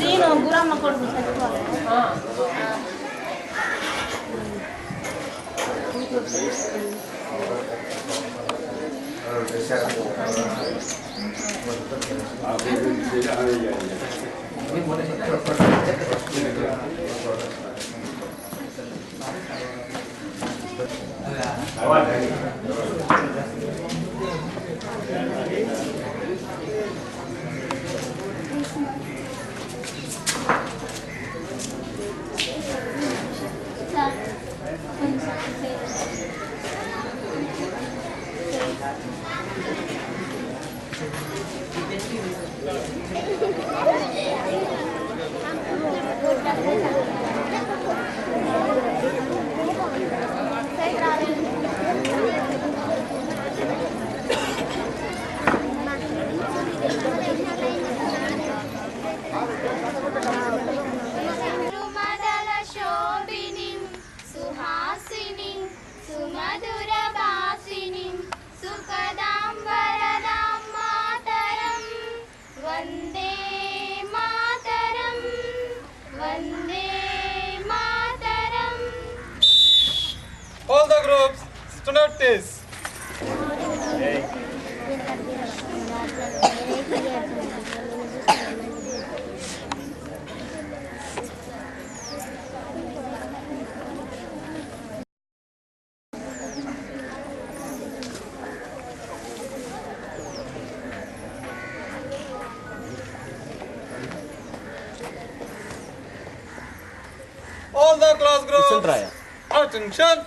నేను గురమ్మ కొడుకు చచ్చిపోవాలి. All the groups, stand up, please. All the class groups, attention.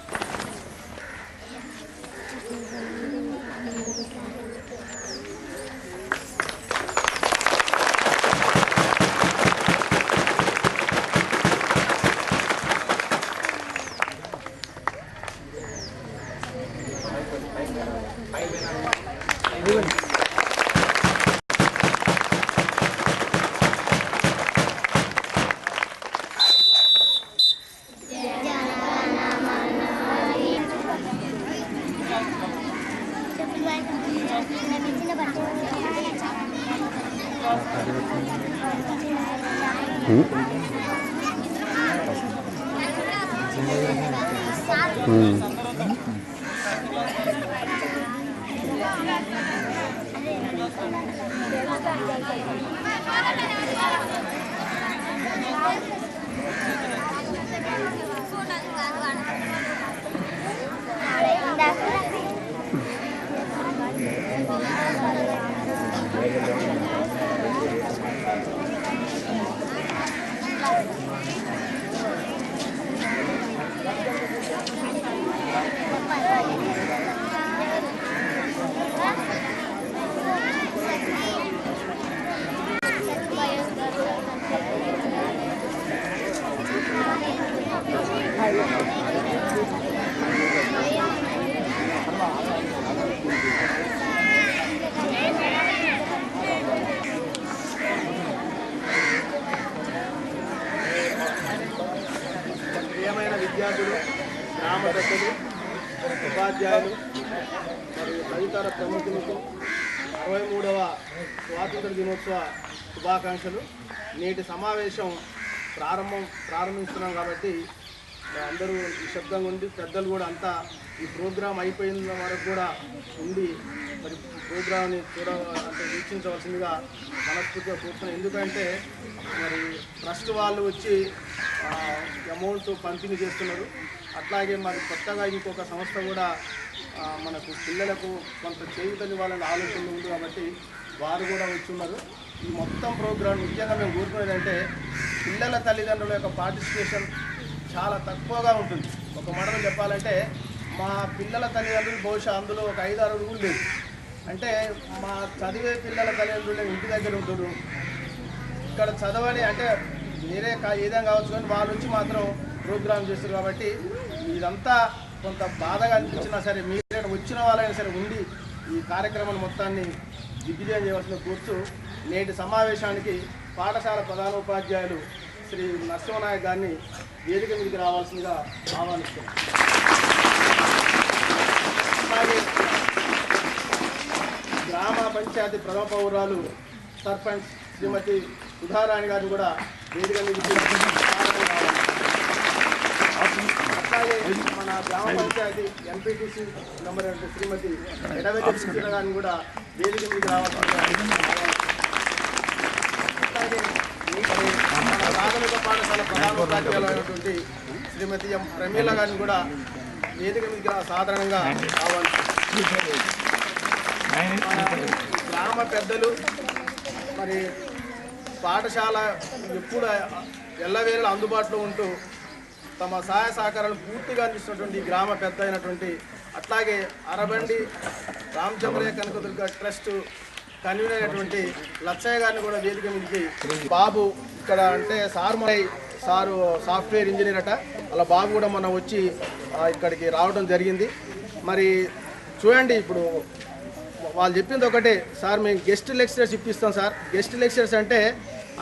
విద్యార్థులు, గ్రామ పెద్దలు, ఉపాధ్యాయులు మరియు తదితర ప్రముఖులకు 63వ స్వాతంత్ర దినోత్సవ శుభాకాంక్షలు. నేటి సమావేశం ప్రారంభిస్తున్నాం కాబట్టి అందరూ నిశ్శబ్దంగా ఉండి, పెద్దలు కూడా అంతా ఈ ప్రోగ్రాం అయిపోయిన వరకు కూడా ఉండి మరి ప్రోగ్రామ్ని వీక్షించవలసిందిగా మనస్ఫూర్తిగా కోరుతున్నాం. ఎందుకంటే మరి ట్రస్ట్ వాళ్ళు వచ్చి అమౌంట్ పంపిణీ చేస్తున్నారు. అట్లాగే మరి కొత్తగా ఇంకొక సంస్థ కూడా మనకు పిల్లలకు కొంత చేయుతని వాళ్ళని ఆలోచన ఉంది కాబట్టి వారు కూడా వచ్చి ఉన్నారు. ఈ మొత్తం ప్రోగ్రాం ముఖ్యంగా మేము కోరుకునేది అంటే పిల్లల తల్లిదండ్రుల యొక్క పార్టిసిపేషన్ చాలా తక్కువగా ఉంటుంది. ఒక మాటలో చెప్పాలంటే మా పిల్లల తల్లిదండ్రులు బహుశా అందులో ఒక 5-6 కూడా లేదు. అంటే మా చదివే పిల్లల తల్లిదండ్రులు ఇంటి దగ్గర ఉంటారు, ఇక్కడ చదవని అంటే వేరే ఏదైనా కావచ్చు కానీ వాళ్ళు వచ్చి మాత్రం ప్రోగ్రామ్ చేస్తారు. కాబట్టి ఇదంతా కొంత బాధగా అనిపించినా సరే మీరు వచ్చిన వాళ్ళైనా సరే ఉండి ఈ కార్యక్రమాన్ని మొత్తాన్ని దిగ్విజయం చేయవలసిన కోరుతూ నేటి సమావేశానికి పాఠశాల ప్రధానోపాధ్యాయులు శ్రీ నరసింహనాయక్ గారిని వేదిక మీదకి రావాల్సిందిగా ఆహ్వానిస్తున్నాం. అలాగే గ్రామ పంచాయతీ ప్రథమ పౌరాలు సర్పంచ్ శ్రీమతి సుధారాణి గారిని కూడా వేదిక మీద అట్లాగే మన గ్రామ పంచాయతీ ఎంపీటీసీ నంబర్ శ్రీమతి ఎడవెల్లి కృష్ణ గారిని కూడా వేదిక మీద రావాల్సిందిగా. అట్లాగే మన ప్రాథమిక పాఠశాల ప్రధానోపాధ్యాయులైనటువంటి శ్రీమతి ఎం ప్రమీల గారిని కూడా వేదిక మీద సాధారణంగా రావాలి. గ్రామ పెద్దలు మరి పాఠశాల ఎప్పుడు ఎల్లవేళలా అందుబాటులో ఉంటూ తమ సహాయ సహకారాలు పూర్తిగా అందిస్తున్నటువంటి గ్రామ పెద్ద అయినటువంటి అట్లాగే అరబండి రామచంద్రయ్య కనకదుర్గ ట్రస్ట్ కన్వీనర్ అయినటువంటి లచ్చయ్య గారిని కూడా వేదిక మీదకి బాబు ఇక్కడ అంటే సారు సాఫ్ట్వేర్ ఇంజనీర్ అట, అలా బాబు కూడా మనం వచ్చి ఇక్కడికి రావడం జరిగింది. మరి చూడండి, ఇప్పుడు వాళ్ళు చెప్పింది ఒకటే, సార్ మేము గెస్ట్ లెక్చరర్స్ ఇప్పిస్తాం సార్. గెస్ట్ లెక్చరర్స్ అంటే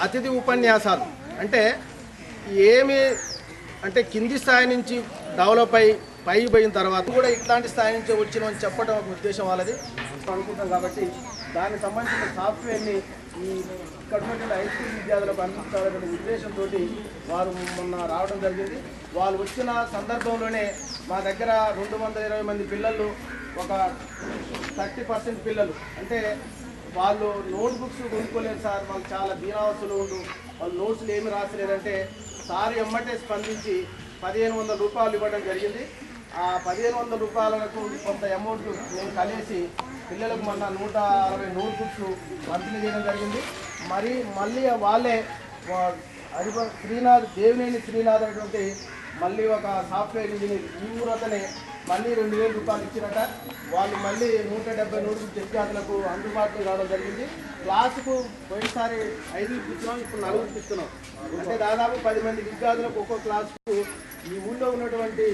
అతిథి ఉపన్యాసాలు అంటే ఏమి అంటే కింది స్థాయి నుంచి డెవలప్ అయ్యి పైకి పోయిన తర్వాత కూడా ఇట్లాంటి స్థాయి నుంచి వచ్చినామని చెప్పడం ఒక ఉద్దేశం వాళ్ళది అనుకుంటాం. కాబట్టి దానికి సంబంధించిన సాఫ్ట్వేర్ని ఈ ఇక్కడ ఉన్నటువంటి హై స్కూల్ విద్యార్థులకు అందించాలనే ఉద్దేశంతో వారు మొన్న రావడం జరిగింది. వాళ్ళు వచ్చిన సందర్భంలోనే మా దగ్గర 220 మంది పిల్లలు, ఒక 30% పిల్లలు అంటే వాళ్ళు నోట్బుక్స్ కొనుక్కోలేదు సార్, వాళ్ళు చాలా దీనావస్థలు ఉండు, వాళ్ళు నోట్స్లు ఏమి రాసలేదంటే సార్ ఎమ్మటే స్పందించి 1500 రూపాయలు ఇవ్వడం జరిగింది. ఆ 1500 రూపాయలకు కొంత అమౌంట్ మేము కలిసి పిల్లలకు మొన్న 160 నోట్బుక్స్ పంపిణీ చేయడం జరిగింది. మళ్ళీ వాళ్ళే దేవినేని శ్రీనాథ్ అనేటువంటి మళ్ళీ ఒక సాఫ్ట్వేర్ ఇంజనీర్ ఈ ఊరు అతనే మళ్ళీ 2000 రూపాయలు ఇచ్చినట్ట. వాళ్ళు మళ్ళీ 170 నోట్బుక్స్ విద్యార్థులకు అందుబాటులో రావడం జరిగింది. క్లాసుకు పోయినసారి 5 ఇస్తున్నాం, ఇప్పుడు 4 ఇస్తున్నాం. అంటే దాదాపు 10 మంది విద్యార్థులకు ఒక్కో క్లాసుకు ఈ ఊళ్ళో ఉన్నటువంటి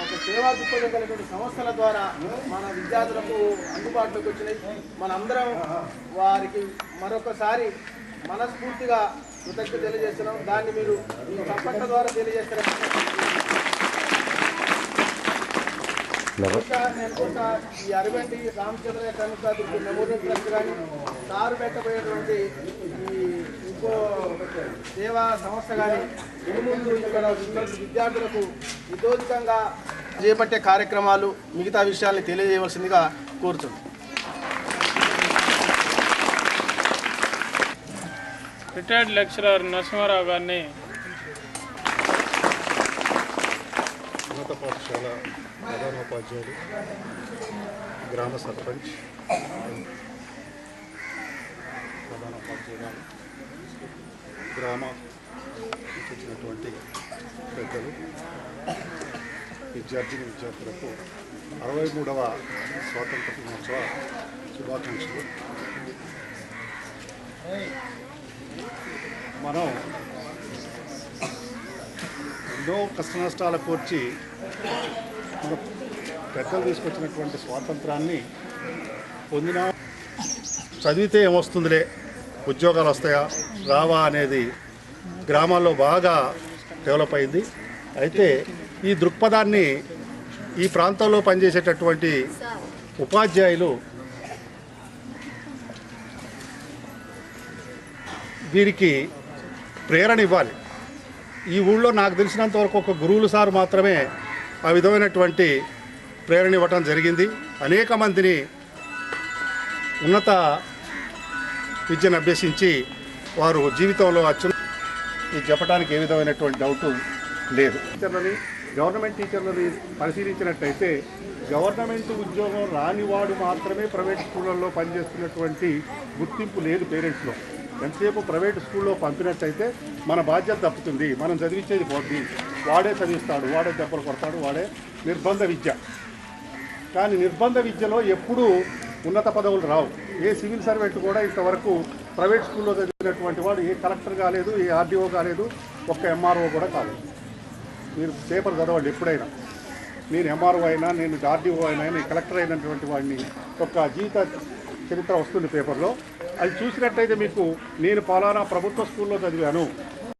ఒక సేవా దృక్పథం కలిగినటువంటి సంస్థల ద్వారా మన విద్యార్థులకు అందుబాటులోకి వచ్చినాయి. మనందరం వారికి మరొకసారి మనస్ఫూర్తిగా కృతజ్ఞత తెలియజేస్తున్నాం. దాన్ని మీరు ఈ సంపద ద్వారా తెలియజేస్తారు. ఈ అరవండి రామచంద్రయ్య కనుక మెమోరియల్ ట్రస్ట్ కానీ సారు పెట్టబోయేటువంటి ఈ ఇంకో సేవా సంస్థ కానీ ముందు ఇక్కడ విద్యార్థులకు విధోచితంగా చేపట్టే కార్యక్రమాలు మిగతా విషయాల్ని తెలియజేయవలసిందిగా కోరుతున్నాం. రిటైర్డ్ లెక్చరర్ నరసింహారావు గారిని ఉన్నత పాఠశాల ప్రధానోపాధ్యాయులు, గ్రామ సర్పంచ్, ప్రధానోపాధ్యాయులు, గ్రామ వచ్చినటువంటి పెద్దలు, విద్యార్థులకు 63వ స్వాతంత్ర దినోత్సవ శుభాకాంక్షలు. మనం ఎన్నో కష్ట నష్టాల కోర్చి మన పెద్దలు తీసుకొచ్చినటువంటి స్వాతంత్రాన్ని పొందిన చదివితే ఏమొస్తుందిలే, ఉద్యోగాలు వస్తాయా రావా అనేది గ్రామాల్లో బాగా డెవలప్ అయింది. అయితే ఈ దృక్పథాన్ని ఈ ప్రాంతంలో పనిచేసేటటువంటి ఉపాధ్యాయులు వీరికి ప్రేరణ ఇవ్వాలి. ఈ ఊళ్ళో నాకు తెలిసినంత వరకు ఒక గురువులు సార్ మాత్రమే ఆ విధమైనటువంటి ప్రేరణ ఇవ్వటం జరిగింది. అనేక మందిని ఉన్నత విద్యను అభ్యసించి వారు జీవితంలో ఇది చెప్పడానికి ఏ విధమైనటువంటి డౌటు లేదు. టీచర్లని గవర్నమెంట్ టీచర్లని పరిశీలించినట్టయితే గవర్నమెంట్ ఉద్యోగం రానివాడు మాత్రమే ప్రైవేట్ స్కూళ్ళల్లో పనిచేస్తున్నటువంటి గుర్తింపు లేదు పేరెంట్స్లో. ఎంతసేపు ప్రైవేట్ స్కూల్లో పంపినట్టయితే మన బాధ్యత తప్పుతుంది, మనం చదివించేది పోద్ది, వాడే చదివిస్తాడు, వాడే దెబ్బలు కొడతాడు, వాడే నిర్బంధ విద్య. కానీ నిర్బంధ విద్యలో ఎప్పుడూ ఉన్నత పదవులు రావు. ఏ సివిల్ సర్వెంట్ కూడా ఇంతవరకు ప్రైవేట్ స్కూల్లో చదివినటువంటి వాడు ఏ కలెక్టర్ కాలేదు, ఏ ఆర్డీఓ కాలేదు, ఒక్క ఎంఆర్ఓ కూడా కాలేదు. మీరు పేపర్ చదవండి ఎప్పుడైనా. నేను ఎంఆర్ఓ అయినా, నేను ఆర్డీఓ అయినా, నేను కలెక్టర్ అయినటువంటి వాడిని ఒక జీవిత చరిత్ర వస్తుంది పేపర్లో. అది చూసినట్టయితే మీకు నేను పలానా ప్రభుత్వ స్కూల్లో చదివాను,